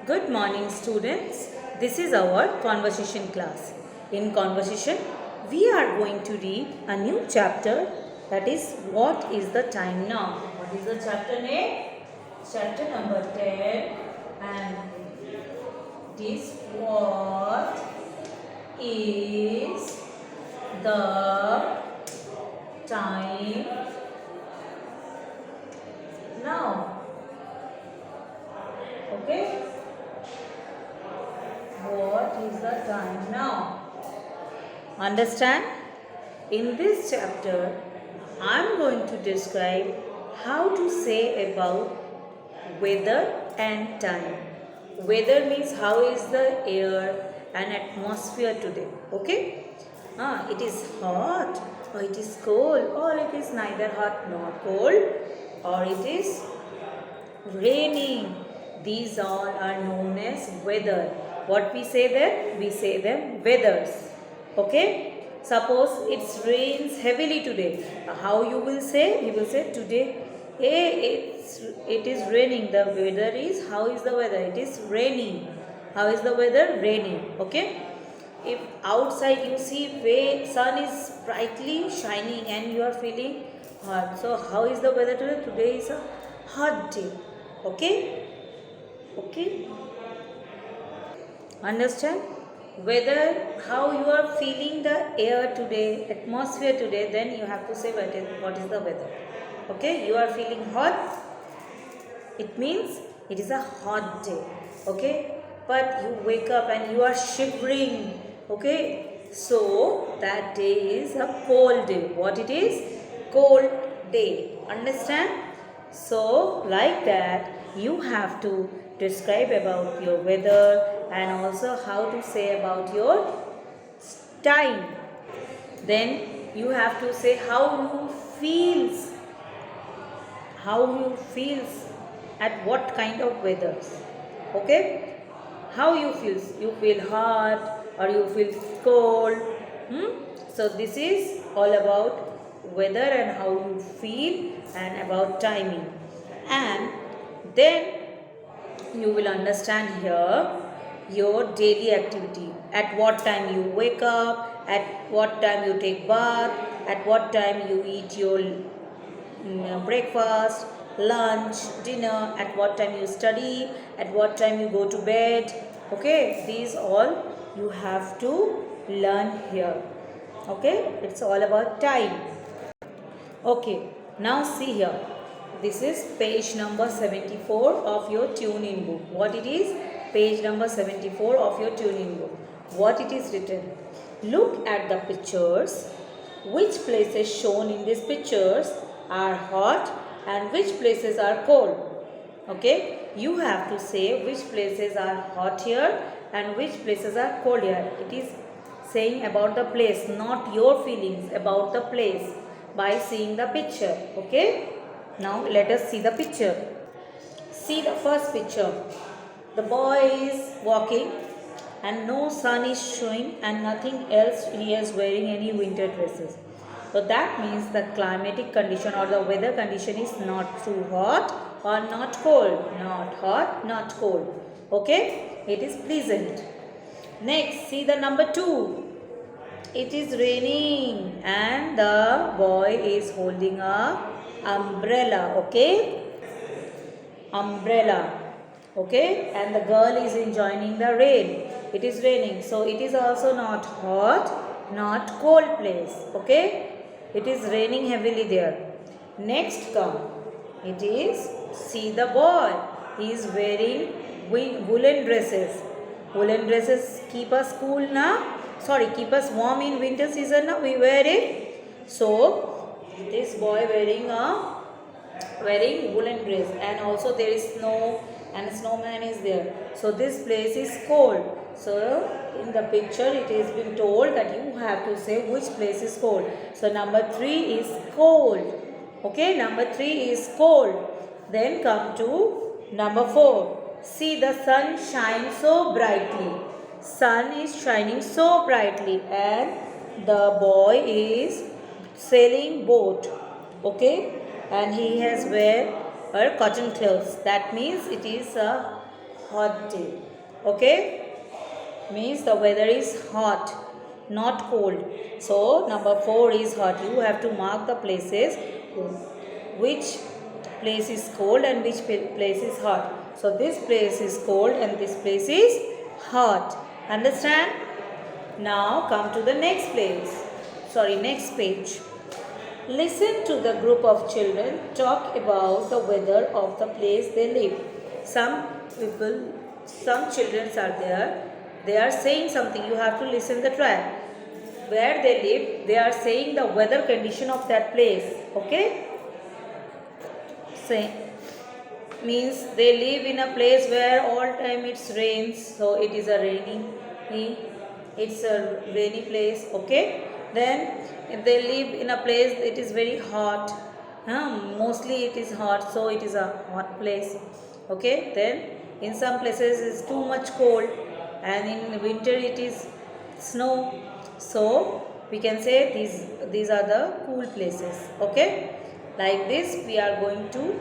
Good morning, students. This is our conversation class. In conversation, we are going to read a new chapter, that is, What is the Time Now? What is the chapter name? Chapter number 10, and this what is the time now? Okay? What is the time now? Understand? In this chapter, I am going to describe how to say about weather and time. Weather means how is the air and atmosphere today. Okay? It is hot or it is cold or it is neither hot nor cold or it is raining. These all are known as weather. What we say there? We say them weathers. Okay? Suppose it rains heavily today. How you will say? You will say today it is raining. The weather is, how is the weather? It is raining. How is the weather? Raining. Okay? If outside you see sun is brightly shining and you are feeling hot. So how is the weather today? Today is a hot day. Okay? Okay? Understand? Whether how you are feeling the air today, atmosphere today, then you have to say what is the weather. Okay? You are feeling hot. It means it is a hot day. Okay? But you wake up and you are shivering. Okay? So that day is a cold day. What it is? Cold day. Understand? So like that you have to describe about your weather and also how to say about your time. Then you have to say how you feels at what kind of weathers. Okay? How you feel hot or you feel cold. So this is all about weather and how you feel and about timing. And then you will understand here your daily activity. At what time you wake up, at what time you take bath, at what time you eat your breakfast, lunch, dinner, at what time you study, at what time you go to bed. Okay, these all you have to learn here. Okay, it's all about time. Okay, now see here. This is page number 74 of your tune-in book. What it is? Page number 74 of your tune-in book. What it is written? Look at the pictures. Which places shown in these pictures are hot and which places are cold? Okay, you have to say which places are hot here and which places are cold here. It is saying about the place, not your feelings, about the place by seeing the picture. Okay, now let us see the picture. See the first picture. The boy is walking and no sun is showing and nothing else he is wearing any winter dresses. So that means the climatic condition or the weather condition is not too hot or not cold. Not hot, not cold. Okay, it is pleasant. Next, see the number 2. It is raining and the boy is holding a umbrella. Okay, umbrella. Okay, and the girl is enjoying the rain. It is raining, so it is also not hot, not cold place. Okay, it is raining heavily there. Next come, it is, see the boy. He is wearing woolen dresses. Woolen dresses keep us cool now. Sorry, keep us warm in winter season now. We wear it. So this boy wearing woolen dress, and also there is snow and snowman is there. So this place is cold. So in the picture it is been told that you have to say which place is cold. So number 3 is cold. Okay, number 3 is cold. Then come to number 4. See, the sun shines so brightly. Sun is shining so brightly and the boy is sailing boat. Okay, and he has wear cotton clothes. That means it is a hot day. Okay? Means the weather is hot, not cold. So number 4 is hot. You have to mark the places which place is cold and which place is hot. So this place is cold and this place is hot. Understand? Now come to the next place. Next page. Listen to the group of children talk about the weather of the place they live. Some children are there. They are saying something. You have to listen the track. Where they live, they are saying the weather condition of that place. Okay? Say means they live in a place where all time it rains. So it is a it's a rainy place. Okay? Then if they live in a place it is very hot, mostly it is hot, so it is a hot place. Okay, then in some places it is too much cold and in winter it is snow, so we can say these are the cool places. Okay, like this we are going to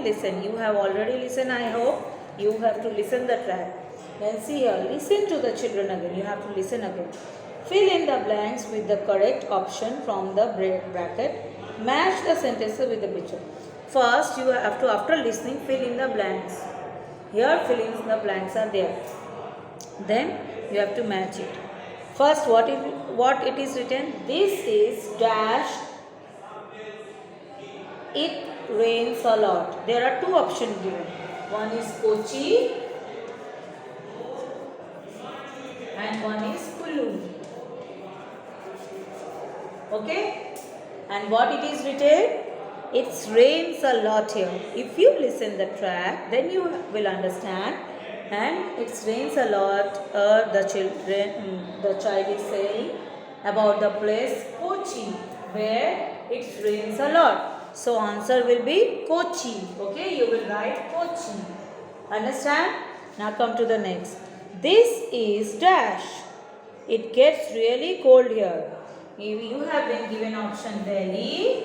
listen. You have already listened, I hope. You have to listen the track. Then see here, listen to the children again. You have to listen again. Fill in the blanks with the correct option from the bracket. Match the sentences with the picture. First, you have to, after listening, fill in the blanks. Here, fill in the blanks are there. Then, you have to match it. First, what it is written? This is dash. It rains a lot. There are two options given. One is Kochi and one is Kullu. Okay, and what it is written? It rains a lot here. If you listen the track, then you will understand. And it rains a lot. The child is saying about the place Kochi, where it rains a lot. So answer will be Kochi. Okay, you will write Kochi. Understand? Now come to the next. This is dash. It gets really cold here. You have been given option Delhi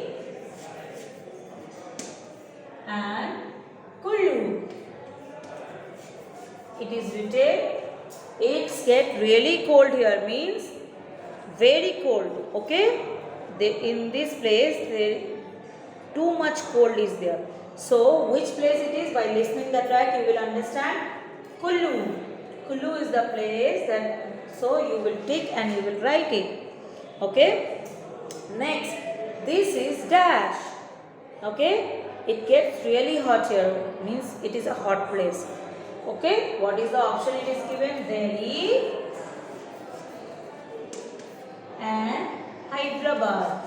and Kullu. It is written, it's get really cold here, means very cold. Okay, in this place too much cold is there. So which place it is? By listening the track you will understand. Kullu. Kullu is the place that, so you will tick and you will write it. Okay, next, this is dash. Okay, it gets really hot here, means it is a hot place. Okay, what is the option it is given? Delhi and Hyderabad.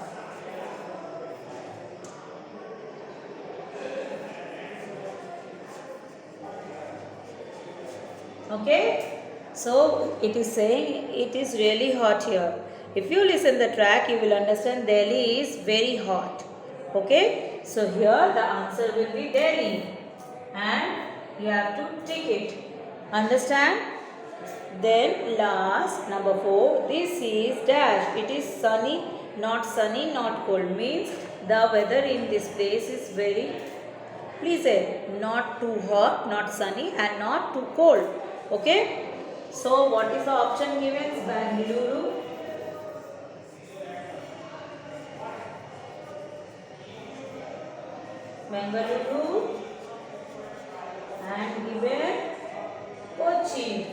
Okay, so it is saying it is really hot here. If you listen the track, you will understand Delhi is very hot. Okay, so here the answer will be Delhi and you have to tick it. Understand? Then last, number 4, this is dash. It is sunny, not cold. Means the weather in this place is very pleasant. Not too hot, not sunny and not too cold. Okay. So what is the option given? Bangalore. Bengaluru and given Kochi.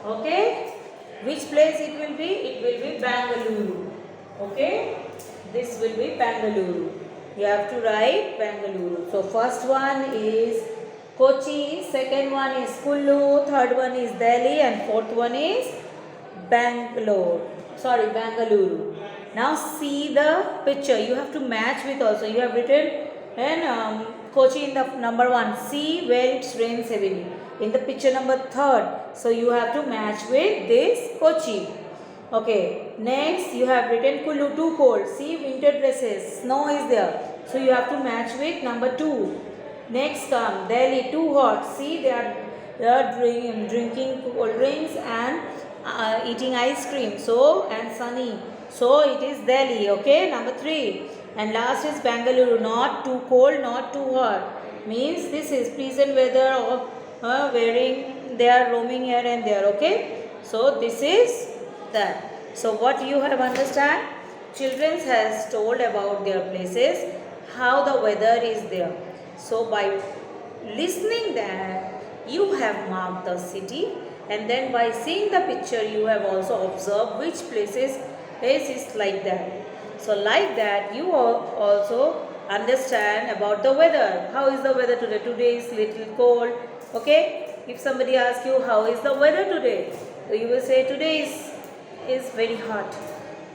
Okay, which place it will be? It will be Bengaluru. Okay, this will be Bengaluru. You have to write Bengaluru. So first one is Kochi, second one is Kullu, third one is Delhi and fourth one is Bangalore. Bengaluru. Now see the picture. You have to match with also. You have written and Kochi in the number 1. See where it rains heavily. In the picture number 3rd. So you have to match with this Kochi. Okay. Next you have written Kullu, too cold. See winter dresses. Snow is there. So you have to match with number 2. Next come Delhi, too hot. See they are drinking cold drinks and eating ice cream. So and sunny. So it is Delhi. Okay, number 3. And last is Bengaluru. Not too cold, not too hot. means this is present weather of wearing, they are roaming here and there. Okay, so this is that. So what you have understand, children has told about their places, how the weather is there. So by listening that, you have marked the city, and then by seeing the picture you have also observed which places is like that. So like that you also understand about the weather. How is the weather today? Today is little cold. Okay, if somebody asks you how is the weather today, so you will say today is very hot.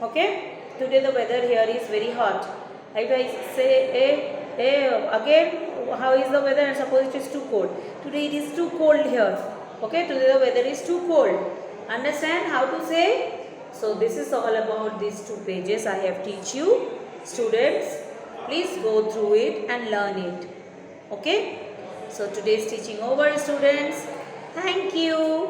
Okay, today the weather here is very hot. If I say again, how is the weather, and suppose it is too cold. Today it is too cold here. Okay, today the weather is too cold. Understand how to say? So this is all about these 2 pages I have teach you. Students, please go through it and learn it. Okay. So today's teaching over, students. Thank you.